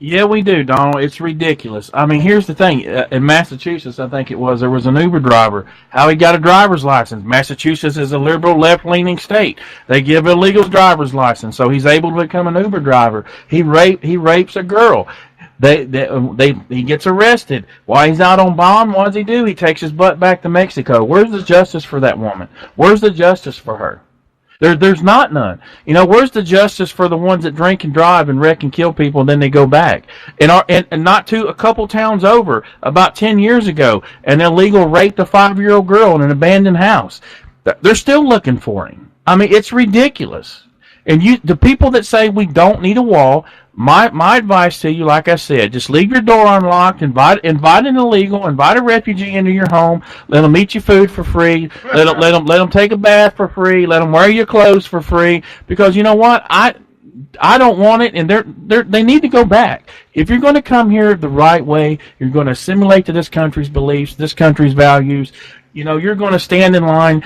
Yeah, we do, Donald. It's ridiculous. I mean, here's the thing. In Massachusetts, I think it was, there was an Uber driver. How he got a driver's license. Massachusetts is a liberal, left-leaning state. They give illegals driver's license, so he's able to become an Uber driver. He rapes a girl. He gets arrested. While he's out on bond, what does he do? He takes his butt back to Mexico. Where's the justice for that woman? Where's the justice for her? There's not none. You know, where's the justice for the ones that drink and drive and wreck and kill people and then they go back? And not to a couple towns over, about 10 years ago, an illegal raped a 5-year-old girl in an abandoned house. They're still looking for him. I mean, it's ridiculous. And the people that say we don't need a wall, my advice to you, like I said, just leave your door unlocked, invite an illegal, invite a refugee into your home, let them eat your food for free, let them take a bath for free, let them wear your clothes for free, because you know what, I don't want it, and they need to go back. If you're going to come here the right way, you're going to assimilate to this country's beliefs, this country's values. You know, you're going to stand in line.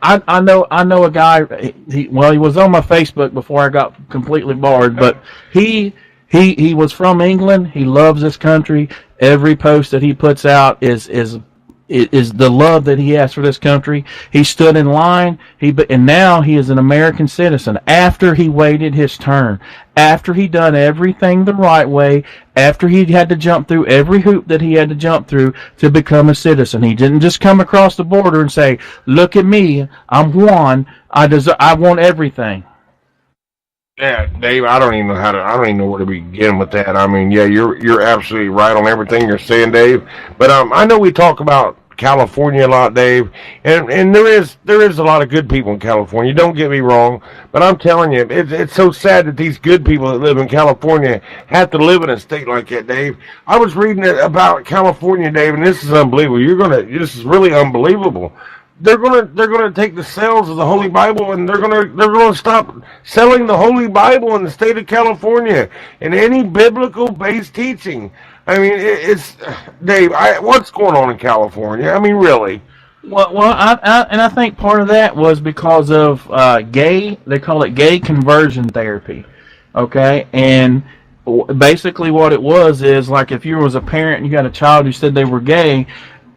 I know a guy. He was on my Facebook before I got completely barred, but he was from England. He loves this country. Every post that he puts out is is the love that he has for this country. He stood in line. And now he is an American citizen. After he waited his turn, after he done everything the right way, after he had to jump through every hoop that he had to jump through to become a citizen. He didn't just come across the border and say, "Look at me, I'm Juan. I want everything." Yeah, Dave, I don't even know where to begin with that. I mean, yeah, you're absolutely right on everything you're saying, Dave. But I know we talk about California a lot, Dave, and there is a lot of good people in California. Don't get me wrong, but I'm telling you, it's so sad that these good people that live in California have to live in a state like that, Dave. I was reading about California, Dave, and this is unbelievable. This is really unbelievable. They're gonna take the sales of the Holy Bible, and they're gonna stop selling the Holy Bible in the state of California and any biblical based teaching. I mean, it's Dave. What's going on in California? I mean, really. Well, I think part of that was because of gay. They call it gay conversion therapy. Okay, and basically what it was is like if you was a parent and you got a child who said they were gay,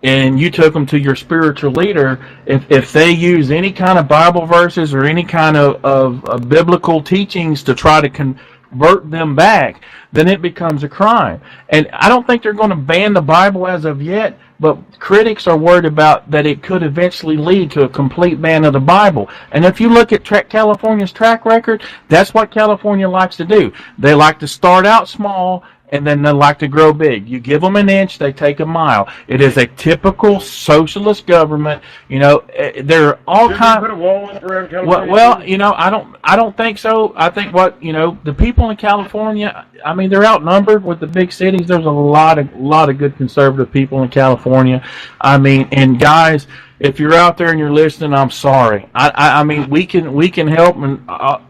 and you took them to your spiritual leader, if they use any kind of Bible verses or any kind of biblical teachings to try to convert them back, then it becomes a crime. And I don't think they're going to ban the Bible as of yet, but critics are worried about that it could eventually lead to a complete ban of the Bible. And if you look at California's track record, that's what California likes to do. They like to start out small, and then they like to grow big. You give them an inch, they take a mile. It is a typical socialist government. You know, there are all kinds. Put a wall up around California? Well, you know, I don't think so. I think the people in California, I mean, they're outnumbered with the big cities. There's a lot of good conservative people in California. I mean, and guys, if you're out there and you're listening, I'm sorry. I mean, we can help, and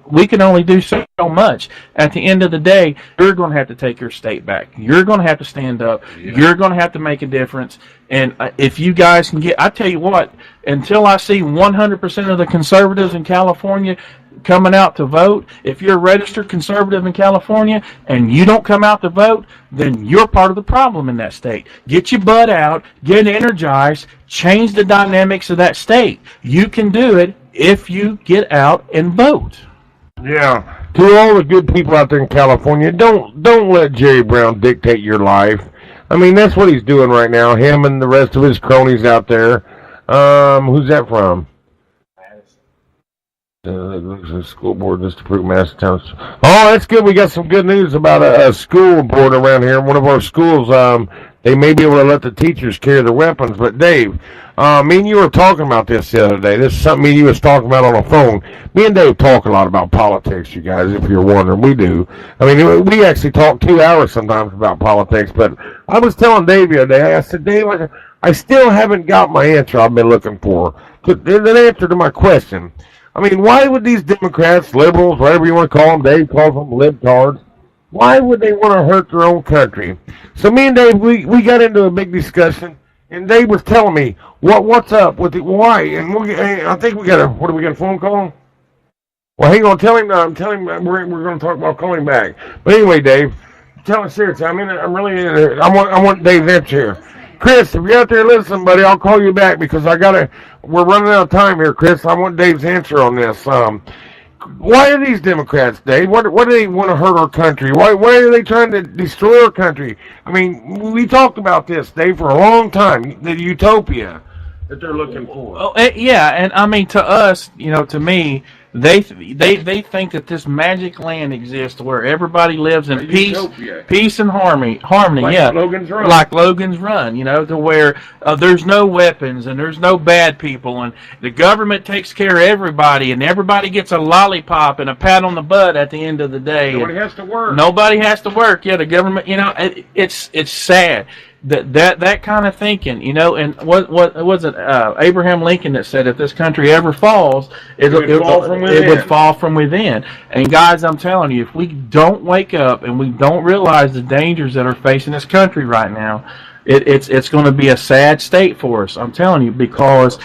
we can only do so much. At the end of the day, you're going to have to take your state back. You're going to have to stand up. Yeah. You're going to have to make a difference. And if you guys can I tell you what, until I see 100% of the conservatives in California coming out to vote, if you're a registered conservative in California and you don't come out to vote, then you're part of the problem in that state. Get your butt out, get energized, change the dynamics of that state. You can do it if you get out and vote. Yeah. To all the good people out there in California, don't let Jerry Brown dictate your life. I mean, that's what he's doing right now, him and the rest of his cronies out there. Who's that from? School board just approved Madison Township. Oh, that's good. We got some good news about a school board around here. One of our schools, they may be able to let the teachers carry their weapons. But Dave, me and you were talking about this the other day. This is something me and you was talking about on the phone. Me and Dave talk a lot about politics, you guys, if you're wondering. We do. I mean, we actually talk 2 hours sometimes about politics. But I was telling Dave the other day, I said, Dave, I still haven't got my answer I've been looking for. The answer to my question. I mean, why would these Democrats, liberals, whatever you want to call them, Dave calls them libtards, why would they want to hurt their own country? So me and Dave, we got into a big discussion, and Dave was telling me what's up with it, why, and I think we got a phone call? Well, hang on, tell him we're going to talk about calling back. But anyway, Dave, tell him seriously, I want Dave's answer here. Chris, if you're out there listening, buddy, I'll call you back because we're running out of time here, Chris. I want Dave's answer on this. Why are these Democrats, Dave? What do they want to hurt our country? Why are they trying to destroy our country? I mean, we talked about this, Dave, for a long time, the utopia that they're looking for. Oh, yeah, and I mean, to us, to me, they think that this magic land exists where everybody lives in peace and harmony. Like yeah, Logan's Run. Like Logan's Run, to where there's no weapons and there's no bad people and the government takes care of everybody and everybody gets a lollipop and a pat on the butt at the end of the day. Nobody has to work. Nobody has to work. Yeah, the government. It's sad. That kind of thinking, and what was it? Abraham Lincoln that said, if this country ever falls, it would fall from within. And guys, I'm telling you, if we don't wake up and we don't realize the dangers that are facing this country right now, it's going to be a sad state for us. I'm telling you, because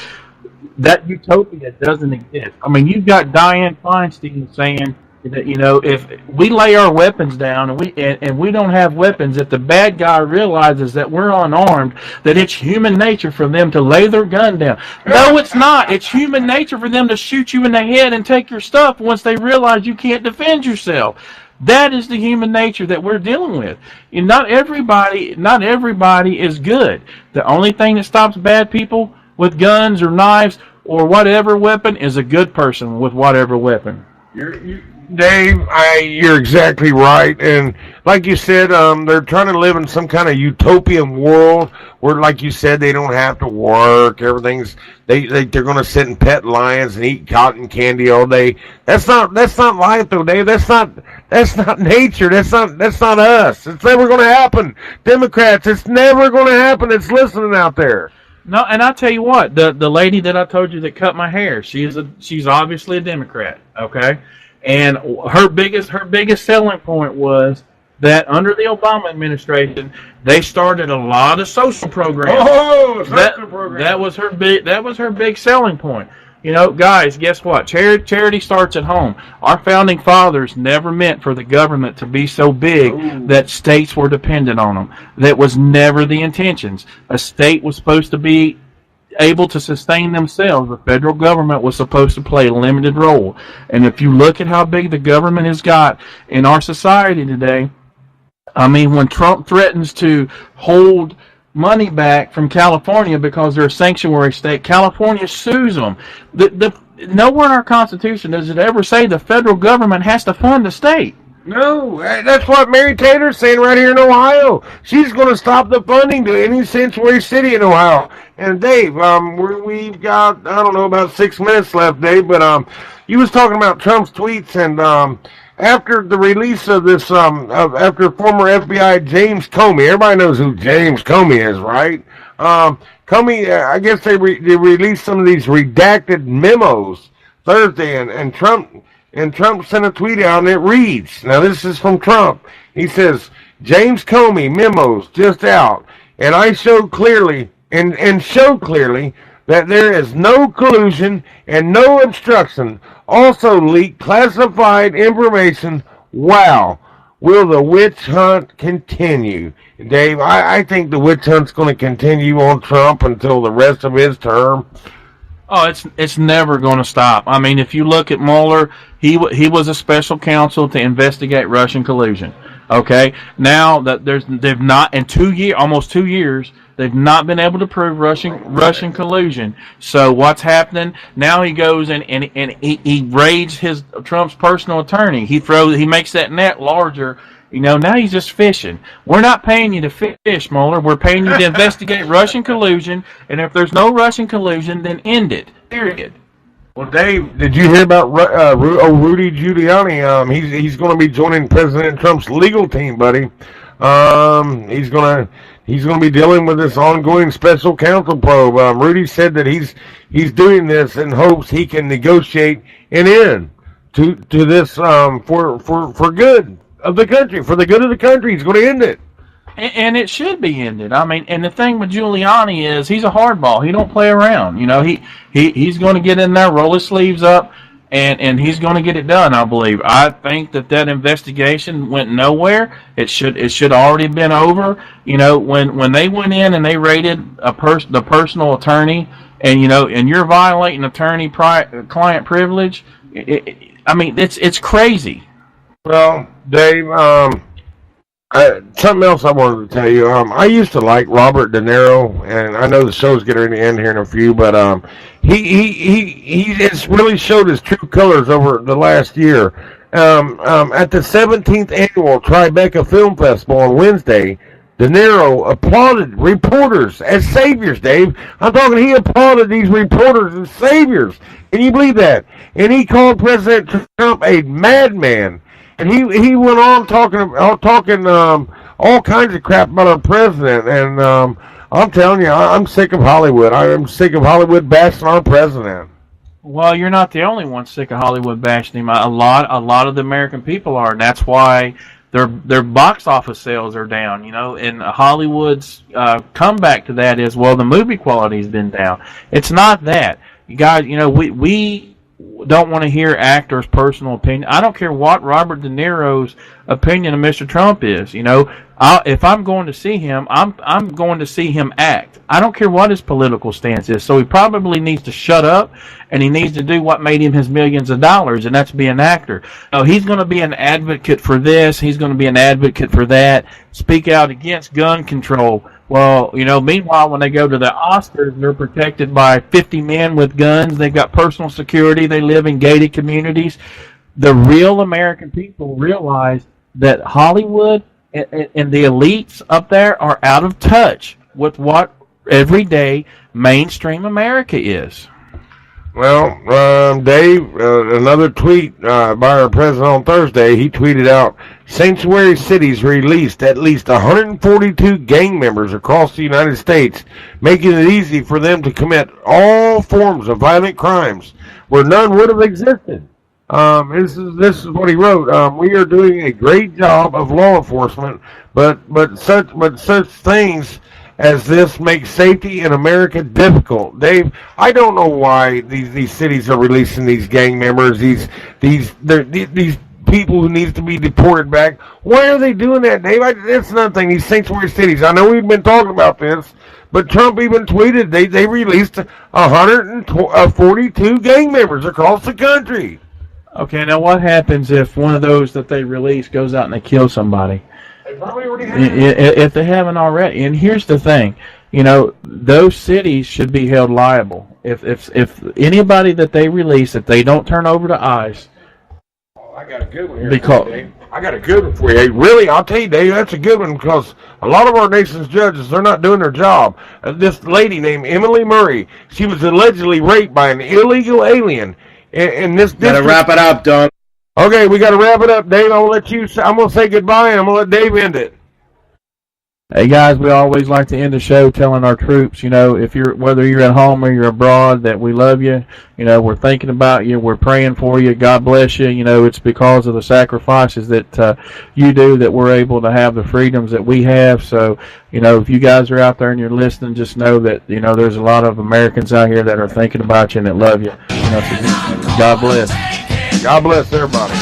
that utopia doesn't exist. I mean, you've got Dianne Feinstein saying You know, if we lay our weapons down and we don't have weapons, if the bad guy realizes that we're unarmed, that it's human nature for them to lay their gun down. No, it's not. It's human nature for them to shoot you in the head and take your stuff once they realize you can't defend yourself. That is the human nature that we're dealing with. And not everybody is good. The only thing that stops bad people with guns or knives or whatever weapon is a good person with whatever weapon. Dave, you're exactly right, and like you said, they're trying to live in some kind of utopian world where, like you said, they don't have to work. Everything's they're going to sit and pet lions and eat cotton candy all day. That's not life, though, Dave. That's not nature. That's not us. It's never going to happen. Democrats, it's never going to happen. It's listening out there. No, and I tell you what, the lady that I told you that cut my hair, she's obviously a Democrat, okay? And her biggest selling point was that under the Obama administration, they started a lot of social programs. Oh, social programs. That was her big selling point. You know, guys, guess what? Charity starts at home. Our founding fathers never meant for the government to be so big that states were dependent on them. That was never the intentions. A state was supposed to be able to sustain themselves. The federal government was supposed to play a limited role. And if you look at how big the government has got in our society today, I mean, when Trump threatens to hold money back from California because they're a sanctuary state, California sues them. Nowhere in our Constitution does it ever say the federal government has to fund the state. No, that's what Mary Taylor's saying right here in Ohio. She's going to stop the funding to any sanctuary city in Ohio. And Dave, we've got, I don't know, about 6 minutes left, Dave, but you was talking about Trump's tweets, and after the release of this, after former FBI James Comey, everybody knows who James Comey is, right? Comey, I guess they released some of these redacted memos Thursday, and Trump sent a tweet out, and it reads, now this is from Trump. He says, James Comey memos just out, and I show clearly, and show clearly that there is no collusion and no obstruction. Also leaked classified information. Wow. Will the witch hunt continue? Dave, I think the witch hunt's going to continue on Trump until the rest of his term. Oh, it's never going to stop. I mean, if you look at Mueller, he was a special counsel to investigate Russian collusion. Okay, now that they've not in almost 2 years, they've not been able to prove Russian collusion. So what's happening now? He goes and he raids Trump's personal attorney. He makes that net larger. You know, now he's just fishing. We're not paying you to fish, Mueller. We're paying you to investigate Russian collusion, and if there's no Russian collusion, then end it. Period. Well, Dave, did you hear about Rudy Giuliani? He's going to be joining President Trump's legal team, buddy. He's going to be dealing with this ongoing special counsel probe. Rudy said that he's doing this in hopes he can negotiate an end to this for good of the country, for the good of the country. He's going to end it. And it should be ended. I mean, and the thing with Giuliani is he's a hardball. He don't play around. You know, he's going to get in there, roll his sleeves up, and he's going to get it done, I believe. I think that investigation went nowhere. It should already been over. You know, when they went in and they raided the personal attorney, and you know, and you're violating attorney-client privilege. I mean, it's crazy. Well, Dave, something else I wanted to tell you. I used to like Robert De Niro, and I know the show's getting to end here in a few, but he has really showed his true colors over the last year. At the 17th annual Tribeca Film Festival on Wednesday, De Niro applauded reporters as saviors, Dave. I'm talking, he applauded these reporters as saviors. Can you believe that? And he called President Trump a madman. And he went on talking all kinds of crap about our president. And I'm telling you, I'm sick of Hollywood. I'm sick of Hollywood bashing our president. Well, you're not the only one sick of Hollywood bashing him. A lot of the American people are, and that's why their box office sales are down. You know, and Hollywood's comeback to that is, well, the movie quality's been down. It's not that. You guys, you know, we don't want to hear actors' personal opinion. I don't care what Robert De Niro's opinion of Mr. Trump is. If I'm going to see him, I'm going to see him act. I don't care what his political stance is. So he probably needs to shut up, and he needs to do what made him his millions of dollars, and that's be an actor. He's going to be an advocate for this. He's going to be an advocate for that. Speak out against gun control. Well, meanwhile, when they go to the Oscars, they're protected by 50 men with guns. They've got personal security. They live in gated communities. The real American people realize that Hollywood and the elites up there are out of touch with what everyday mainstream America is. Well, Dave, another tweet by our president on Thursday, he tweeted out, sanctuary cities released at least 142 gang members across the United States, making it easy for them to commit all forms of violent crimes where none would have existed. This is what he wrote. We are doing a great job of law enforcement, but such things as this makes safety in America difficult. Dave, I don't know why these cities are releasing these gang members, these people who need to be deported back. Why are they doing that, Dave? That's another thing. These sanctuary cities. I know we've been talking about this, but Trump even tweeted they released 142 gang members across the country. Okay, now what happens if one of those that they release goes out and they kill somebody? They probably already have. If they haven't already. And here's the thing, those cities should be held liable. If anybody that they release, if they don't turn over to ICE. Oh, I got a good one here. Because I got a good one for you. Hey, really, I'll tell you, Dave, that's a good one because a lot of our nation's judges, they're not doing their job. This lady named Emily Murray, she was allegedly raped by an illegal alien. And this gotta wrap it up, Don. Okay, we gotta wrap it up, Dave. I'm gonna say goodbye, and I'm gonna let Dave end it. Hey guys, we always like to end the show telling our troops, whether you're at home or you're abroad, that we love you. We're thinking about you. We're praying for you. God bless you. It's because of the sacrifices that you do that we're able to have the freedoms that we have. So, if you guys are out there and you're listening, just know that, there's a lot of Americans out here that are thinking about you and that love you. So God bless. God bless everybody.